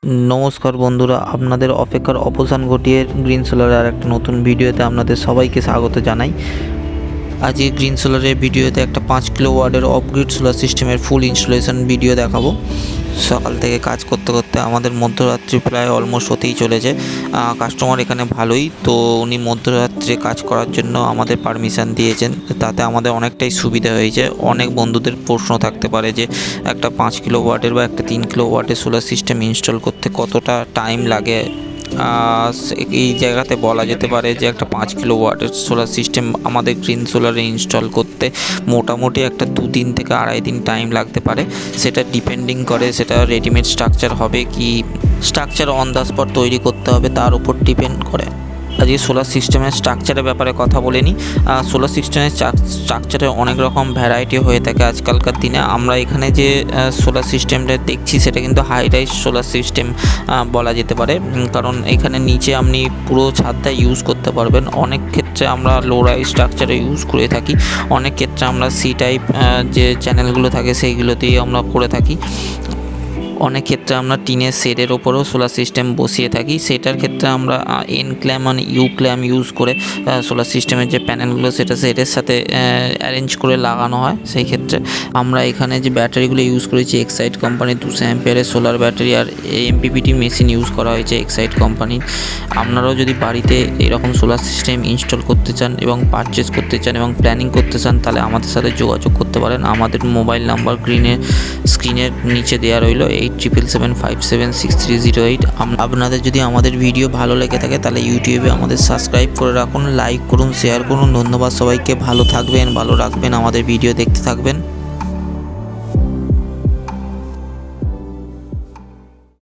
নমস্কার বন্ধুরা, আপনাদের অপেক্ষার অবসান ঘটিয়ে গ্রিন সোলারের একটা নতুন ভিডিওতে আপনাদের সবাইকে স্বাগত জানাই। আজকে গ্রিন সোলারের ভিডিওতে একটা 5 কিলোওয়াটের অফগ্রিড সোলার সিস্টেমের ফুল ইনস্টলেশন ভিডিও দেখাবো। সকাল থেকে কাজ করতে করতে আমাদের মধ্যরাত্রি প্রায় অলমোস্ট হতেই চলেছে। কাস্টমার এখানে ভালোই, তো উনি মধ্যরাত্রে কাজ করার জন্য আমাদের পারমিশন দিয়েছেন। তাতে আমাদের অনেকটাই সুবিধা হয়েছে। অনেক বন্ধুদের প্রশ্ন থাকতে পারে যে একটা 5 কিলোওয়াটের বা একটা 3 কিলোওয়াটের সোলার সিস্টেম ইনস্টল করতে কতটা টাইম লাগে। এই জায়গাতে বলা যেতে পারে যে একটা 5 কিলোওয়াটের সোলার সিস্টেম আমাদের গ্রিন সোলারে ইনস্টল করতে মোটামুটি একটা 2 দিন থেকে 2.5 দিন টাইম লাগতে পারে। সেটা ডিপেন্ডিং করে সেটা রেডিমেড স্ট্রাকচার হবে কি স্ট্রাকচার অন দ্য স্পট তৈরি করতে হবে, তার উপর ডিপেন্ড করে। আজকে সোলার সিস্টেমের স্ট্রাকচারের ব্যাপারে কথা বলে নিই। সোলার সিস্টেমের স্ট্রাকচারে অনেক রকম ভ্যারাইটি হয়ে থাকে আজকালকার দিনে। আমরা এখানে যে সোলার সিস্টেমটা দেখছি সেটা কিন্তু হাই রাইজ সোলার সিস্টেম বলা যেতে পারে, কারণ এখানে নিচে আপনি পুরো ছাদটা ইউজ করতে পারবেন। অনেক ক্ষেত্রে আমরা লো রাইজ স্ট্রাকচারে ইউজ করে থাকি, অনেক ক্ষেত্রে আমরা সি টাইপ যে চ্যানেলগুলো থাকে সেইগুলোতেই আমরা করে থাকি। অনেক ক্ষেত্রে আমরা টিনের শেডের ওপরেও সোলার সিস্টেম বসিয়ে থাকি। সেটার ক্ষেত্রে আমরা এন ক্ল্যাম মানে ইউ ক্ল্যাম ইউজ করে সোলার সিস্টেমের যে প্যানেলগুলো সেটা শেডের সাথে অ্যারেঞ্জ করে লাগানো হয়। সেই ক্ষেত্রে আমরা এখানে যে ব্যাটারিগুলো ইউজ করেছি এক্সাইড কোম্পানির 200 অ্যাম্পিয়ারের সোলার ব্যাটারি, আর এমপিপিটি মেশিন ইউজ করা হয়েছে এক্সাইড কোম্পানির। আপনারাও যদি বাড়িতে এরকম সোলার সিস্টেম ইনস্টল করতে চান এবং পারচেস করতে চান এবং প্ল্যানিং করতে চান, তাহলে আমাদের সাথে যোগাযোগ করতে পারেন। আমাদের মোবাইল নাম্বার স্ক্রিনের নিচে দেওয়া রইল 8775763008। আপনাদের যদি আমাদের ভিডিও ভালো লেগে থাকে তাহলে ইউটিউবে আমাদের সাবস্ক্রাইব করে রাখুন, লাইক করুন, শেয়ার করুন। ধন্যবাদ সবাইকে। ভালো থাকবেন, ভালো রাখবেন, আমাদের ভিডিও দেখতে থাকবেন।